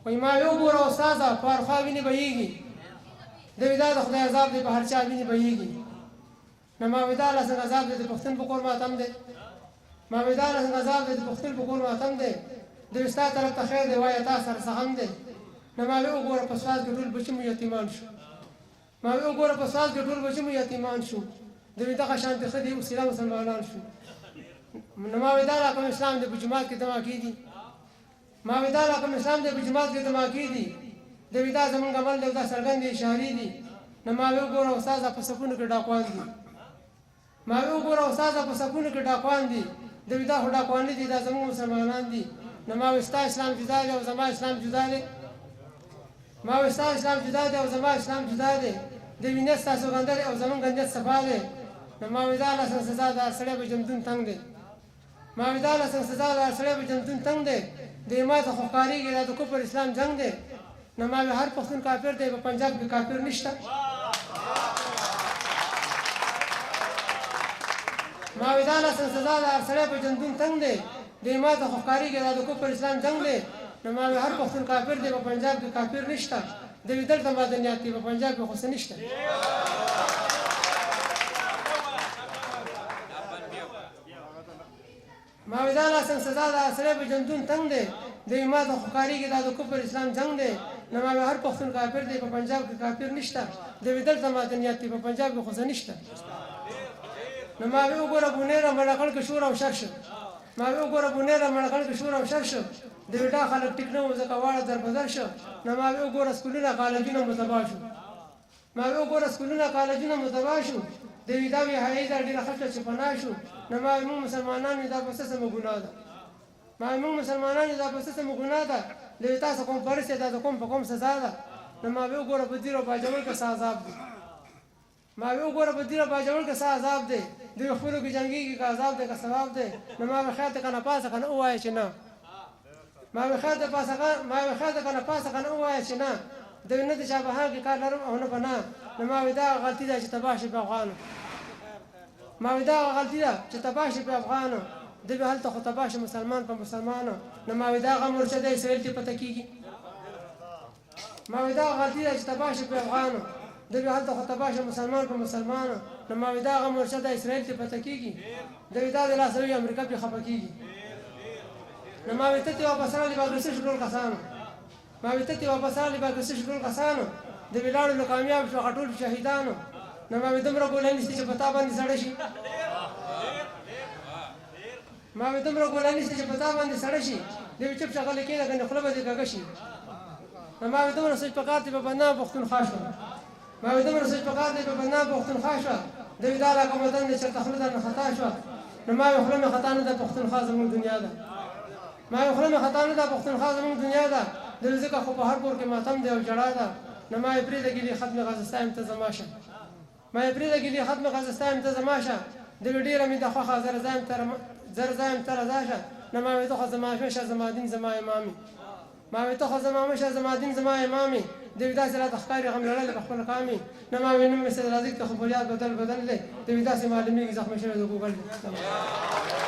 وایي ما وی وګوره استاده په هر خوا وینې بهیږي دوی دا د خدای عذاب دی په هر چا وینې بهیږي نو ما وی دا الله څنګه عذاب دی د پښتون په کور ماتم دی ما وی دا الله څنګه عذاب دی د پښتون په کور ماتم دی دوی ستا طرف ته خیر دی وایه تا سره څه هم دی نو ما وی وګوره په سواز کې ټول بچي مو یتیمان شو ما وی وګوره په سواز کې ټول بچي مو یتیمان شو دوی دغه شانتې ښه دي اوسېدا مسلمانان شو نو ما وی دا کوم اسلام دی په جومات کې دما کېږي ما وی دا کوم اسلام دی په جومات کې دما کېږي دوی دا زمونږ عمل دی دا څرګندې اشارې دي نو ما وی وګوره استاده په صفونو کې ډاکوان دي ما وی وګوره استاده په صفونو کې ډاکوان دي دوی دا خو ډاکوان نه دي دا زمونږ مسلمانان دي نو ما وی ستا اسلام جدا دی او زما اسلام جدا دی ما وی ستا اسلام جدا دی او زما اسلام جدا دی دوی نیت ستاسو ګنده دی او زمونږ نیت صفا دی نو ما وی دا الله څنګه سزا ده هر سړی به جمدون تنګ دی ما وی دا الله څنګه سزا ده هر سړی به جمدون تنګ دی دوی ما ته خو ښکارېږي دا د کفر اسلام جنګ دی نو ما وی هر پښتون کافر دی په پنجاب کې کافر نشته ما وی دا الله څنګه سزا ده هر سړی به جمدون تنګ دی دوی ما ته خو ښکارېږي دا د کفر اسلام جنګ دی نو ما وی هر پښتون کافر دی په پنجاب کې کافر نشته دوی دلته مدنیات دي په پنجاب کې خو څه نشته ما وی دا الله څنګه سزا ده سړی به جندون تنګ دی دوی ما ته خو ښکارېږي دا د کفر اسلام جنګ دی نو ما وی هر پښتون کافر دی په پنجاب کې کافر نشته دوی دلته مدنیات دي په پنجاب کې خو څه نشته نو ما وی وګوره بونیره مړکړ کې شور او شر شو ما وی وګوره بونیره مړکړ کې شور او شر شو دوی دا خلک ټیک نه وو ځکه واړه در بدر شو نو ما وی وګوره سکولونه کالجونه مو تباه شو ما وی وګوره سکولونه کالجونه مو تباه شو دوی دا وی هغې دا ډېره خلک چې پناه شو نو ما وی موږ مسلمانان یو دا په څه سمه ګناه ده ما وی موږ مسلمانان یو دا په څه سمه ګناه ده دوی تاسو کوم فرض دی دا د کوم په کوم سزا ده نو ما وی وګوره په دیر او باجوړ کې څه عذاب دی ما وی وګوره په دیر او باجوړ کې څه عذاب دی دوی خپلو کې جنګېږي که عذاب دی که ثواب دی نو ما وی خیر ته که نه پاسه که نه ووایه چې نه ما وی خیر ته که نه پاسه که نه ووایه چې نه دوی نه د چا په حال کې کار لرم او نه به نه نو ما وی دا غلطي ده چې تباه شي په افغانو ما وی دا غلطي ده چې تباه شي په افغانو دوی هلته خو تباه شي مسلمان په مسلمانو نو ما وی دا هغه مورچه ده اسرائیل کې پته کېږي ما وی دا غلطي ده چې تباه شي په افغانو دوی هلته خو تباه شي مسلمان په مسلمانو نو ما وی دا هغه مورچه ده اسرائیل کې پته کېږي دوی دا د لاسه وي امریکا پرې خفه کېږي نو ما وی ته تې واپس راغلې باګرسي شو ټول کسانو ما وی ته تې واپس راغلې باګرسي شو ټول کسانو دوی لاړو نو کامیاب شو هغه ټول شهیدانو نو ما وی دومره ګولۍ نشته چې په تا باندې سړی شي ما وی دومره ګولۍ نشته چې په تا باندې سړی شي دوی چپ شه غلی کېږه کنې خوله به دې کږه شي نو ما وی دومره سوچ پکار دی په بدنام پښتونخوا شوه ما وی دومره سوچ پکار دی په بدنام پښتونخوا شوه دوی دا راکوم وطن دی چېرته خوله درنه خطا شوه نو ما وی خوله مې خطا نه ده پښتونخوا زموږ دنیا ده ما وی خوله مې خطا نه ده پښتونخوا زموږ دنیا ده دوی ځکه خو په هر کور کې ماتم دی او ژړا ده نو ما وی پرېږده ګیلې ختم غزستا ته زما شه ما یې پرېږده ګیلې ختم غزستا ته زما شه دوی ډېره مې ده خوښه زر زایم ته رضا شه نو ما وی ته خو زما مشه زما دین زما امامي ما وی ته خو زما مشه زما دین زما امامي دوی داسې راته ښکاري غم لړلې په خپل قامي نو ما وی نوم مې سید رازق ته خو فریاد بدل دی دوی داسې معلومېږي زخمي شوی د ګوګل دی